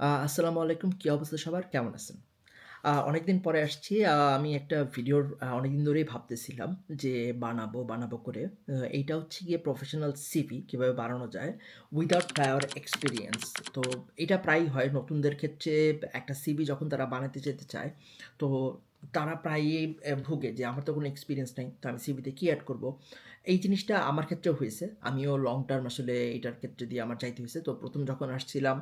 আসসালামু আলাইকুম। কি অবস্থা সবার? কেমন আছেন? অনেকদিন পরে আসছি। আমি একটা ভিডিওর অনেকদিন ধরেই ভাবতেছিলাম যে বানাবো করে। এইটা হচ্ছে গিয়ে প্রফেশনাল সিভি কিভাবে বানানো যায় উইথআউট প্রায়র এক্সপেরিয়েন্স। তো এটা প্রায়ই হয় নতুনদের ক্ষেত্রে একটা সিভি যখন তারা বানাতে যেতে চায়, তো তারা প্রায়ই ভোগে যে আমার তো কোনো এক্সপেরিয়েন্স নাই। তো আমি সিভিতে কি এড করব? এই জিনিসটা আমার ক্ষেত্রেও হয়েছে। আমিও লং টার্ম আসলে এটার ক্ষেত্রে দিয়ে আমার যাইতে হইছে। তো ১ম যখন আসছিলাম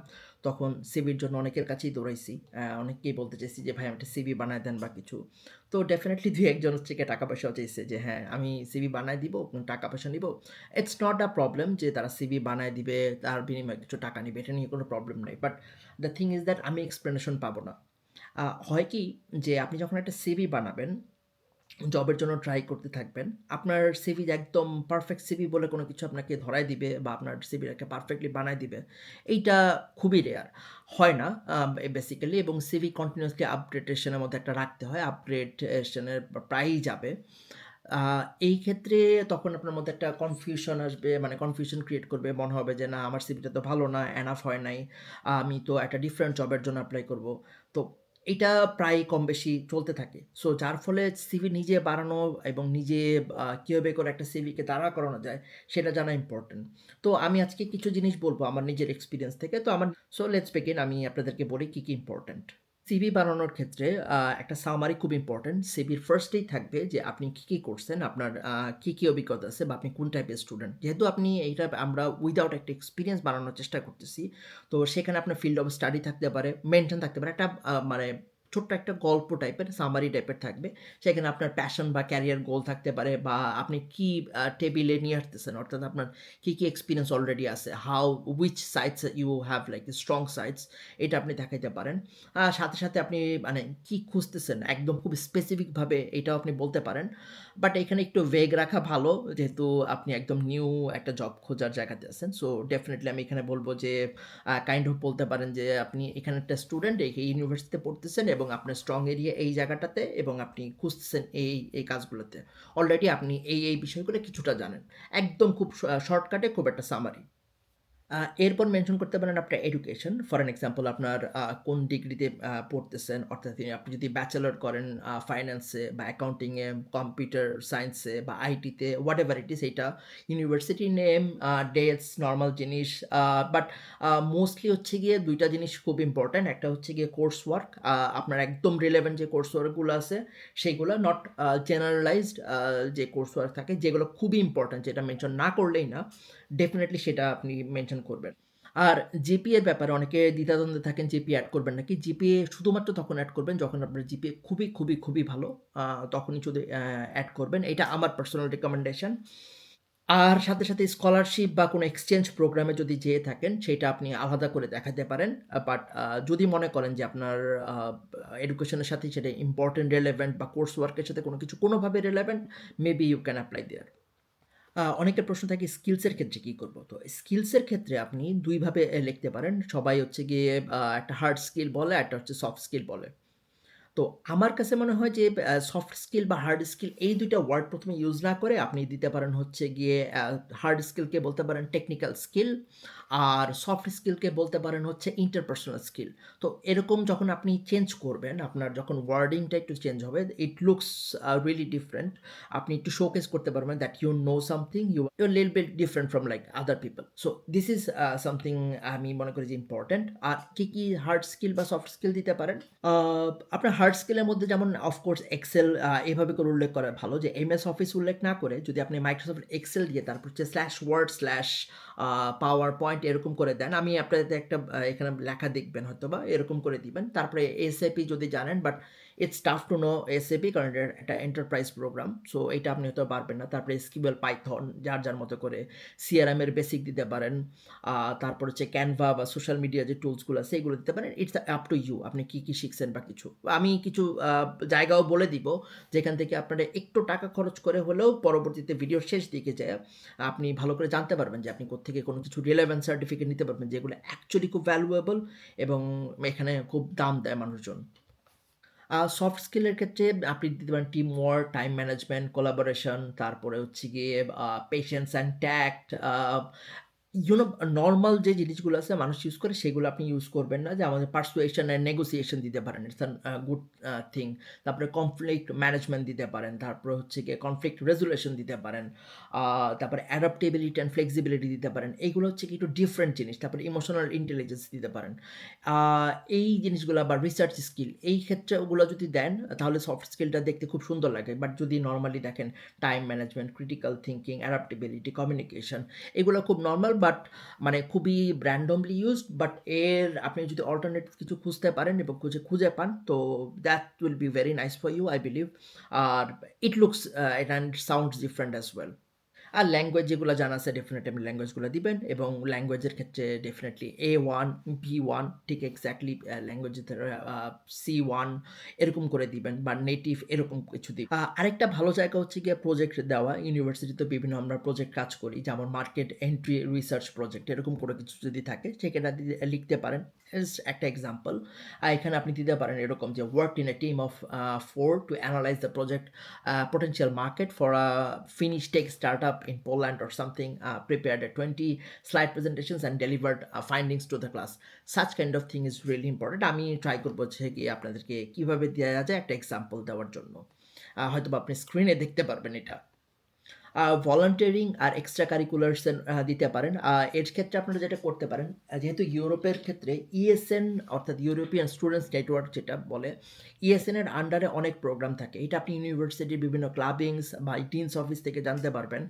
তখন সিভির জন্য অনেকের কাছেই দৌড়াইছি। অনেককেই বলতে চাইছি যে, "ভাই একটা সিভি বানায় দেন বা কিছু।" তো ডেফিনিটলি ২-১ জন হচ্ছে গিয়ে টাকা-পয়সাও চাইছে যে, "হ্যাঁ, আমি সিভি বানায় দিব, টাকা-পয়সা নিবো।" ইটস নট আ প্রবলেম যে তারা সিভি বানায় দিবে, তার বিনিময়ে কিছু টাকা নিবে। এটা নিয়ে কোনো প্রবলেম নাই। But the thing is that আমি এক্সপ্লেনেশন পাবো না। হয় কি যে আপনি যখন একটা সিভি বানাবেন জবের জন্য ট্রাই করতে থাকবেন। আপনার সিভি একদম পারফেক্ট সিভি বলে কোনো কিছু আপনাকে ধরায় দিবে বা আপনার সিভিটাকে পারফেক্টলি বানায় দিবে। এইটা খুবই রেয়ার। হয় না বেসিক্যালি এবং সিভি কন্টিনিউয়াসলি আপডেটেশন এর মধ্যে একটা রাখতে হয়। আপগ্রেডেশন এর প্রায়ই যাবে। আ এই ক্ষেত্রে তখন আপনার মধ্যে একটা কনফিউশন আসবে, মানে কনফিউশন ক্রিয়েট করবে। মনে হবে যে, "না, আমার সিভিটা তো ভালো না, এনাফ হয় নাই। আমি তো একটা ডিফারেন্ট জবের জন্য এপ্লাই করব।" তো এইটা প্রায় কম বেশি চলতে থাকে। সো যার ফলে সিভি নিজে বানানো এবং নিজে কিভাবে করে একটা সিভিকে দাঁড়া করানো যায়, সেটা জানা ইম্পোর্টেন্ট। তো আমি আজকে কিছু জিনিস বলব আমার নিজের এক্সপেরিয়েন্স থেকে। So let's begin. আমি আপনাদেরকে বলি কি ইম্পোর্টেন্ট। সিভি বানানোর ক্ষেত্রে একটা সামারি খুব ইম্পোর্টেন্ট। সিভির ফার্স্টেই থাকবে যে আপনি কি করছেন, আপনার কি অভিজ্ঞতা আছে বা আপনি কোন টাইপের স্টুডেন্ট। যেহেতু আপনি এইটা আমরা উইথআউট একটা এক্সপেরিয়েন্স বানানোর চেষ্টা করতেছি। তো সেখানে আপনার ফিল্ড অফ স্টাডি থাকতে পারে, মেনশন থাকতে পারে। একটা মানে ছোট্ট একটা গল্প টাইপের, সামারি টাইপের থাকবে। সেখানে আপনার প্যাশন বা ক্যারিয়ার গোল থাকতে পারে বা আপনি কি টেবিলে নিয়ে আসতেছেন। অর্থাৎ আপনার কি এক্সপেরিয়েন্স অলরেডি আছে। Which sides you have like strong sides, এটা আপনি দেখাইতে পারেন। সাথে আপনি মানে কি খুঁজতেছেন একদম খুব স্পেসিফিকভাবে এটাও আপনি বলতে পারেন। বাট এখানে একটু ভেগ রাখা ভালো যেহেতু আপনি একদম নিউ একটা জব খোঁজার জায়গাতে আছেন। সো ডেফিনিটলি আমি এখানে বলব যে কাইন্ড অফ বলতে পারেন যে আপনি এখানে একটা স্টুডেন্ট এই ইউনিভার্সিটিতে পড়তেছেন এবং আপনার স্ট্রং এরিয়া এই জায়গাটাতে এবং আপনি খুঁজতেছেন এই কাজগুলোতে। অলরেডি আপনি এই বিষয়গুলো কিছুটা জানেন। একদম খুব শর্টকাটে খুব একটা সামারি। এরপর মেনশন করতে পারেন আপনার এডুকেশন। ফর অ্যান এক্সাম্পল আপনার কোন ডিগ্রিতে পড়তেছেন। অর্থাৎ আপনি যদি ব্যাচেলর করেন ফাইন্যান্সে বা অ্যাকাউন্টিং এ, কম্পিউটার সায়েন্সে বা আইটিতে হোয়াটএভার ইট ইস এইটা। ইউনিভার্সিটি নেম, ডেটস, নরমাল জিনিস। বাট মোস্টলি হচ্ছে গিয়ে ২ টা জিনিস খুব ইম্পোর্টেন্ট। একটা হচ্ছে গিয়ে কোর্স ওয়ার্ক। আপনার একদম রিলেভেন্ট যে কোর্স ওয়ার্ক গুলো আছে সেইগুলা নট জেনারেলাইজড যে কোর্স ওয়ার্ক থাকে যেগুলো খুবই ইম্পোর্টেন্ট যেটা মেনশন না করলেই না। ডেফিনিটলি সেটা আপনি মেনশন করবেন। আর জিপিএ এর ব্যাপারে অনেকে দ্বিধাদ্বন্দ্বে থাকেন জিপিএ এড করবেন নাকি? জিপিএ শুধুমাত্র তখন এড করবেন যখন আপনার জিপিএ খুবই ভালো। তখনই শুধু এড করবেন। এটা আমার পার্সোনাল রিকমেন্ডেশন। আর সাথে স্কলারশিপ বা কোনো এক্সচেঞ্জ প্রোগ্রামে যদি যেয়ে থাকেন, সেইটা আপনি আলাদা করে দেখাতে পারেন। বাট যদি মনে করেন যে আপনার আ এডুকেশনের সাথে সেটা ইম্পোর্টেন্ট রিলেভেন্ট বা কোর্স ওয়ার্ক এর সাথে কোনো কিছু কোনোভাবে relevant, maybe you can apply there. অনেকের প্রশ্ন থাকে স্কিলস এর ক্ষেত্রে কি করব? তো স্কিলস এর ক্ষেত্রে আপনি ২ ভাবে লিখতে পারেন। সবাই হচ্ছে গিয়ে একটা হার্ড স্কিল বলে, একটা হচ্ছে সফট স্কিল বলে। তো আমার কাছে মনে হয় যে সফট স্কিল বা হার্ড স্কিল এই ২ টা ওয়ার্ড ১ম এ ইউজ না করে আপনি দিতে পারেন হচ্ছে গিয়ে হার্ড স্কিলকে বলতে পারেন টেকনিক্যাল স্কিল। আর সফট স্কিলকে বলতে পারেন হচ্ছে ইন্টারপার্সনাল স্কিল। তো এরকম যখন আপনি চেঞ্জ করবেন, আপনার যখন ওয়ার্ডিংটা একটু চেঞ্জ হবে, ইট লুকস রিয়ালি ডিফারেন্ট। আপনি একটু শোকেস করতে পারবেন that you know something, you little bit different from like other people. So this is something আমি মনে করি যে ইম্পোর্টেন্ট। আর কি হার্ড স্কিল বা সফট স্কিল দিতে পারেন? আ আপনার হার্ড স্কিলের মধ্যে যেমন অফকোর্স এক্সেল এভাবে করে উল্লেখ করা ভালো যে এমএস অফিস উল্লেখ না করে যদি আপনি মাইক্রোসফট এক্সেল দিয়ে তারপর হচ্ছে slash word slash PowerPoint এরকম করে দেন। আমি আপনাদের একটা এখানে লেখা দেখবেন হয়তোবা এরকম করে দিবেন। তারপরে এসএপি যদি জানেন but it's tough to know SAP কারণ এটা একটা এন্টারপ্রাইজ প্রোগ্রাম। সো এইটা আপনি হয়তো পারবেন না। তারপরে এসকিউএল, পাইথন যার মতো করে। সিআরএম এর বেসিক দিতে পারেন। তারপর হচ্ছে Canva বা সোশ্যাল মিডিয়া যে টুলস গুলো আছে এগুলো দিতে পারেন। It's up to you. আপনি কি শিখছেন বা কিছু। আমি কিছু জায়গাও বলে দিব যেখান থেকে আপনারা একটু টাকা খরচ করে হলেও পরবর্তীতে ভিডিওর শেষ দিকে যেয়ে আপনি ভালো করে জানতে পারবেন যে আপনি কোত্থেকে কোনো কিছু রিলেভেন্ট সার্টিফিকেট নিতে পারবেন যেগুলো অ্যাকচুয়ালি খুব ভ্যালুয়েবল এবং এখানে খুব দাম দেয় মানুষজন। সফট স্কিলের ক্ষেত্রে আপনি দিতে পারেন team work, time management, collaboration, তারপরে হচ্ছে গিয়ে পেশেন্স অ্যান্ড ট্যাক্ট, নরমাল যে জিনিসগুলো আছে মানুষ ইউজ করে সেগুলো আপনি ইউজ করবেন না। যে আমাদের পারসুয়েশন অ্যান্ড নেগোসিয়েশন দিতে পারেন। It's an good thing. তারপরে কনফ্লিক্ট ম্যানেজমেন্ট দিতে পারেন। তারপরে হচ্ছে গিয়ে কনফ্লিক্ট রেজোলিউশন দিতে পারেন। আ তারপরে অ্যাডাপ্টেবিলিটি অ্যান্ড ফ্লেক্সিবিলিটি দিতে পারেন। এইগুলো হচ্ছে কি একটু ডিফারেন্ট জিনিস। তারপরে ইমোশনাল ইন্টেলিজেন্স দিতে পারেন। আ এই জিনিসগুলা বা রিসার্চ স্কিল এই ক্ষেত্রে ওগুলো যদি দেন তাহলে সফট স্কিলটা দেখতে খুব সুন্দর লাগে। বাট যদি নরমালি দেখেন time management, critical thinking, adaptability, communication এগুলো খুব নরমাল বাট মানে খুবই randomly used বাট এর আপনি যদি অল্টারনেটিভ কিছু খুঁজতে পারেন এবং খুঁজে পান তো that will be very nice for you I believe. আর it looks and sounds different as well. আর ল্যাঙ্গুয়েজ যেগুলো জানা আছে ডেফিনেটলি আপনি ল্যাঙ্গুয়েজগুলো দিবেন এবং ল্যাঙ্গুয়েজের ক্ষেত্রে ডেফিনেটলি A1, B1 ঠিক এক্সাক্টলি ল্যাঙ্গুয়েজের C1 এরকম করে দিবেন বা নেটিভ এরকম কিছু দিবেন। আরেকটা ভালো জায়গা হচ্ছে গিয়ে প্রজেক্ট দেওয়া। ইউনিভার্সিটিতে বিভিন্ন আমরা প্রজেক্ট কাজ করি। যেমন মার্কেট এন্ট্রি রিসার্চ প্রজেক্ট এরকম করে কিছু যদি থাকে সেখানে লিখতে পারেন। একটা এক্সাম্পল। এখানে আপনি দিতে পারেন এরকম যে worked in a team of 4 to analyse the project potential market for a Finnish tech startup in Poland or something, prepared a 20 slide presentations and delivered findings to the class. Such kind of thing is really important. আমি try করবো হচ্ছে গিয়ে আপনাদেরকে কিভাবে দেওয়া যায় একটা example দেওয়ার জন্য। হয়তোবা আপনি স্ক্রিনে দেখতে পারবেন এটা। ভলান্টিয়ারিং আর এক্সট্রা কারিকুলার্স দিতে পারেন। এর ক্ষেত্রে আপনারা যেটা করতে পারেন, যেহেতু ইউরোপের ক্ষেত্রে ইএসএন অর্থাৎ ইউরোপিয়ান স্টুডেন্টস নেটওয়ার্ক যেটা বলে, ইএসএন এর আন্ডারে অনেক প্রোগ্রাম থাকে। এটা আপনি ইউনিভার্সিটির বিভিন্ন ক্লাবিংস বা ডিনস অফিস থেকে জানতে পারবেন।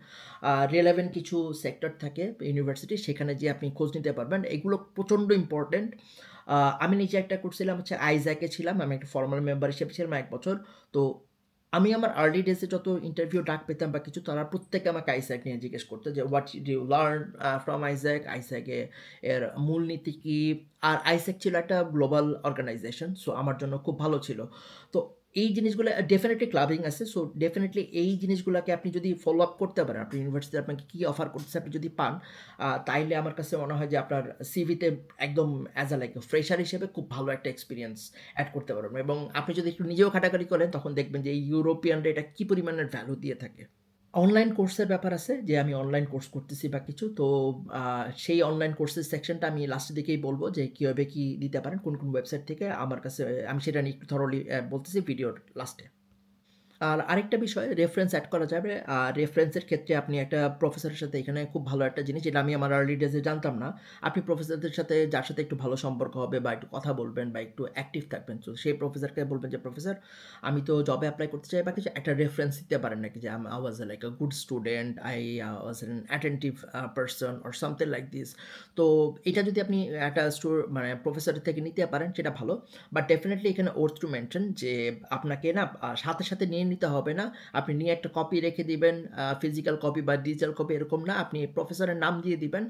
রিলেভেন্ট কিছু সেক্টর থাকে ইউনিভার্সিটি, সেখানে যেয়ে আপনি খোঁজ নিতে পারবেন। এগুলো প্রচণ্ড ইম্পর্টেন্ট। আমি নিজে একটা করছিলাম হচ্ছে আইজ্যাকে ছিলাম। আমি একটা ফর্মাল মেম্বার হিসেবে ছিলাম ১ বছর। তো আমি আমার আর্লি ডেজে যত ইন্টারভিউ ডাক পেতাম বা কিছু তারা প্রত্যেকে আমাকে আইস্যাক নিয়ে জিজ্ঞেস করতো যে what did you learn from Isaac, আইস্যাকে এর মূলনীতি কি। আর আইস্যাক ছিল একটা গ্লোবাল অর্গানাইজেশন, সো আমার জন্য খুব ভালো ছিল। তো এই জিনিসগুলো ডেফিনেটলি ক্লাবিং আছে, সো ডেফিনেটলি এই জিনিসগুলোকে আপনি যদি ফলো আপ করতে পারেন, আপনি ইউনিভার্সিটি আপনাকে কী অফার করতেছে আপনি যদি পান, তাইলে আমার কাছে মনে হয় যে আপনার সিভিতে একদম অ্যাজ আ লাইক ফ্রেশার হিসেবে খুব ভালো একটা এক্সপিরিয়েন্স অ্যাড করতে পারবেন এবং আপনি যদি একটু নিজেও ঘাটাঘাটি করেন তখন দেখবেন যে এই ইউরোপিয়ানরা এটা কী পরিমাণের ভ্যালু দিয়ে থাকে। অনলাইন কোর্সের ব্যাপার আছে যে আমি অনলাইন কোর্স করতেছি বা কিছু। তো সেই অনলাইন কোর্সের সেকশনটা আমি লাস্টের দিকেই বলব যে কীভাবে কী দিতে পারেন, কোন ওয়েবসাইট থেকে আমার কাছে আমি সেটা নিয়ে একটু থরলি বলতেছি ভিডিওর লাস্টে। আর আরেকটা বিষয় রেফারেন্স এড করা যাবে। রেফারেন্সের ক্ষেত্রে আপনি একটা প্রফেসরের সাথে এখানে খুব ভালো একটা জিনিস যেটা আমি আমার আর্লি ডেজে জানতাম না। আপনি প্রফেসরদের সাথে যার সাথে একটু ভালো সম্পর্ক হবে বা একটু কথা বলবেন বা একটু অ্যাক্টিভ থাকবেন। তো সেই প্রফেসরকে বলবেন যে, "প্রফেসর আমি তো জবে এপ্লাই করতে চাই বা কিছু একটা রেফারেন্স দিতে পারেন নাকি যে I was like a good student, I was an attentive person or something like this." তো এটা যদি আপনি একটা মানে প্রফেসরের থেকে নিতে পারেন সেটা ভালো। বাট ডেফিনিটলি এখানে ওর্থ টু মেনশন যে আপনাকে না সাথে নিয়ে নিতে হবে না। আপনি নিয়ে একটা কপি রেখে দিবেন, ফিজিক্যাল কপি বা ডিজিটাল কপি এরকম না। আপনি প্রফেসরের নাম দিয়ে দিবেন।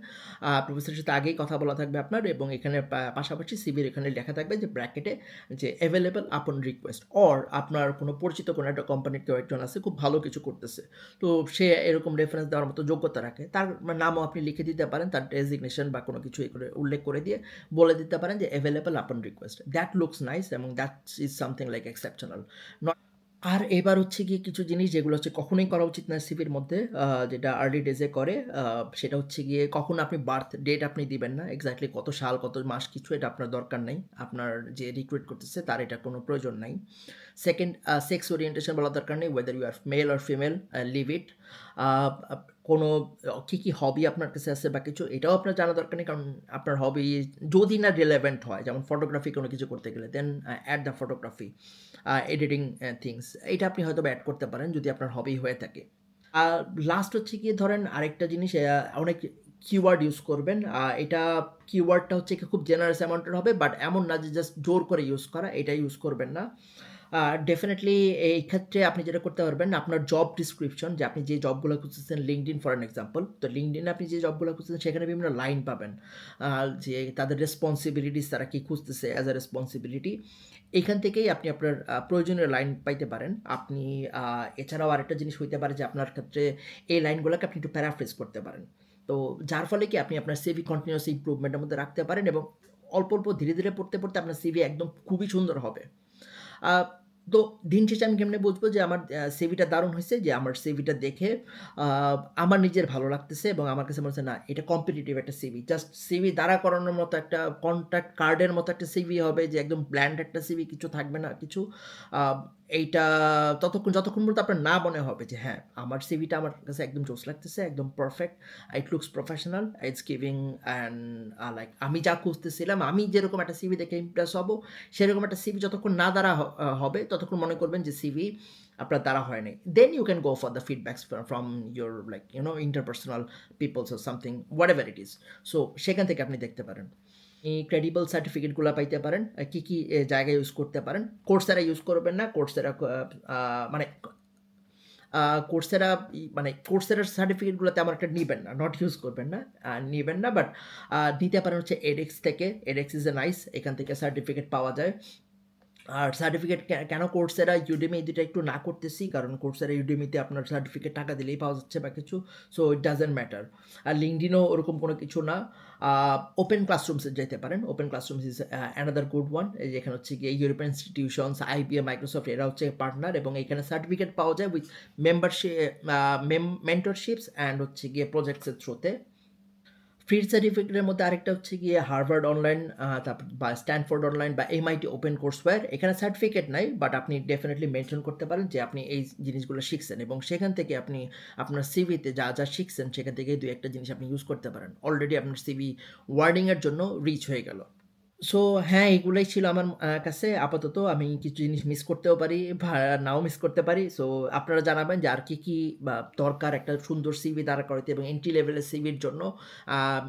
প্রফেসরের সাথে আগেই কথা বলা থাকবে আপনার এবং এখানে পাশাপাশি সিভির এখানে লেখা থাকবে যে ব্র্যাকেটে যে এভেইলেবল আপন রিকোয়েস্ট অর আপনার কোনো পরিচিত কোনো একটা কোম্পানির কেউ একজন আছে খুব ভালো কিছু করতেছে। তো সে এরকম রেফারেন্স দেওয়ার মতো যোগ্যতা রাখে। তার নামও আপনি লিখে দিতে পারেন, তার ডেজিগনেশন বা কোনো কিছু করে উল্লেখ করে দিয়ে বলে দিতে পারেন যে available upon request. That looks nice এবং that is something like exceptional. আর এবার হচ্ছে গিয়ে কিছু জিনিস যেগুলো হচ্ছে কখনোই করা উচিত না সিভির মধ্যে, যেটা আর্লি ডেজে করে, সেটা হচ্ছে গিয়ে কখনো আপনি বার্থ ডেট আপনি দিবেন না। এক্সাক্টলি কত সাল, কত মাস কিছু এটা আপনার দরকার নাই। আপনার যে রিক্রুইট করতেছে তার এটার কোনো প্রয়োজন নাই। সেকেন্ড, সেক্স ওরিয়েন্টেশন বলার দরকার নেই। whether you are male or female, leave it. A up কোনো কী হবি আপনার কাছে আছে বা কিছু এটাও আপনার জানা দরকার নেই। কারণ আপনার হবি যদি না রিলেভেন্ট হয়, যেমন ফটোগ্রাফি কোনো কিছু করতে গেলে then add the photography, editing things এইটা আপনি হয়তোবা এড করতে পারেন যদি আপনার হবি হয়ে থাকে। আর লাস্ট হচ্ছে গিয়ে ধরেন আরেকটা জিনিস, অনেক কিওয়ার্ড ইউজ করবেন। এটা কিওয়ার্ডটা হচ্ছে কি খুব জেনারেস অ্যামাউন্টের হবে বাট এমন না যে জাস্ট জোর করে ইউজ করা, এটা ইউজ করবেন না। ডেফিনিটলি এই ক্ষেত্রে আপনি যেটা করতে পারবেন আপনার জব ডিসক্রিপশন যে আপনি যে জবগুলো খুঁজতেছেন LinkedIn ফর অ্যান এক্সাম্পল। তো LinkedIn এ আপনি যে জবগুলো খুঁজতেছেন সেখানে বিভিন্ন লাইন পাবেন। যে তাদের রেসপন্সিবিলিটিস তারা কি খুঁজতেছে অ্যাজ আ রেসপন্সিবিলিটি। এইখান থেকেই আপনি আপনার প্রয়োজনীয় লাইন পাইতে পারেন। আপনি এছাড়াও আরেকটা জিনিস হইতে পারে যে আপনার ক্ষেত্রে এই লাইনগুলোকে আপনি একটু প্যারাফ্রেজ করতে পারেন। তো যার ফলে কি আপনি আপনার সিভি কন্টিনিউয়াস ইমপ্রুভমেন্টের মধ্যে রাখতে পারেন এবং অল্প ধীরে পড়তে আপনার সিভি একদম খুবই সুন্দর হবে। আ তো দিন শেষে আমি কেমনে বুঝবো যে আমার সিভিটা দারুণ হইছে? যে আমার সিভিটা দেখে আ আমার নিজের ভালো লাগতেছে এবং আমার কাছে মনে হচ্ছে না এটা কম্পিটিটিভ একটা সিভি। জাস্ট সিভি দাঁড়া করানোর মতো একটা কনট্যাক্ট কার্ডের মতো একটা সিভি হবে যে একদম ব্ল্যান্ড একটা সিভি কিছু থাকবে না কিছু। আ এইটা যতক্ষণ পর্যন্ত আপনার না মনে হবে যে হ্যাঁ, আমার সিভিটা আমার কাছে একদম জোস লাগতেছে, একদম perfect. It looks professional, it's giving and like আমি যা খুঁজতেছিলাম, আমি যেরকম একটা সিভি দেখে ইমপ্রেস হব সেরকম একটা সিভি যতক্ষণ না দ্বারা হবে ততক্ষণ মনে করবেন যে সিভি আপনার দ্বারা হয় নাই। Then you can go for the feedbacks from your like interpersonal peoples or something whatever it is. So সেখান থেকে আপনি দেখতে পারেন। এই ক্রেডিবল সার্টিফিকেটগুলা পাইতে পারেন। কি জায়গায় ইউজ করতে পারেন। Coursera ইউজ করবেন না। Coursera আ মানে আ Coursera মানে Coursera র সার্টিফিকেটগুলো তেমন একটা নিবেন না। নট ইউজ করবেন না। নিবেন না বাট নিতে পারেন হচ্ছে edX থেকে। edX ইস a নাইস এখান থেকে সার্টিফিকেট পাওয়া যায়। আর সার্টিফিকেট কেন Coursera, Udemy এই ২ টা একটু না করতেছি। কারণ Coursera, Udemy তে আপনার সার্টিফিকেট টাকা দিলেই পাওয়া যাচ্ছে বা কিছু। So it doesn't matter. আর LinkedIn ও ওরকম কোনো কিছু না। আ ওপেন ক্লাসরুমস এ যাইতে পারেন। ওপেন ক্লাসরুমস ইস অ্যানাদার গুড ওয়ান। এই যে এখানে হচ্ছে গিয়ে ইউরোপিয়ান ইনস্টিটিউশনস, IBM, Microsoft এরা হচ্ছে পার্টনার এবং এখানে সার্টিফিকেট পাওয়া যায় উইথ মেম্বারশিপ আ মেন্টরশিপস অ্যান্ড হচ্ছে গিয়ে প্রজেক্টস এর থ্রুতে। ফ্রি সার্টিফিকেটের মধ্যে আরেকটা হচ্ছে গিয়ে হার্ভার্ড অনলাইন তারপর বা স্ট্যানফোর্ড অনলাইন বা MIT ওপেন কোর্সওয়্যার। এখানে সার্টিফিকেট নাই বাট আপনি ডেফিনিটলি মেনশন করতে পারেন যে আপনি এই জিনিসগুলো শিখছেন এবং সেখান থেকে আপনি আপনার সিভিতে যা শিখছেন সেখান থেকে ২-১ টা জিনিস আপনি ইউজ করতে পারেন। অলরেডি আপনার সিভি ওয়ার্ডিং এর জন্য রিচ হয়ে গেল। সো হ্যাঁ, এগুলাই ছিল আমার কাছে আপাতত। আমি কিছু জিনিস মিস করতেও পারি বা নাও মিস করতে পারি। সো আপনারা জানাবেন যে আর কি বা দরকার একটা সুন্দর সিভি দাঁড়া করাইতে এবং এন্ট্রি লেভেলের সিভির জন্য আম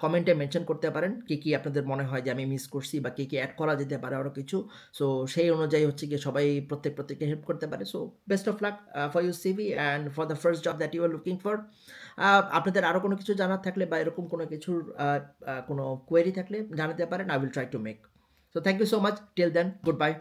কমেন্টে মেনশন করতে পারেন। কি আপনাদের মনে হয় যে আমি মিস করছি বা কি এড করা যেতে পারে আরো কিছু। সো সেই অনুযায়ী হচ্ছে গিয়ে সবাই প্রত্যেককে হেল্প করতে পারে। So best of luck for your CV and for the first job that you are looking for. আপনাদের আরো কোনো কিছু জানার থাকলে বা এরকম কোনো কিছুর কোনো কোয়েরি থাকলে জানাতে পারেন। I will try to make. So thank you so much. Till then, goodbye.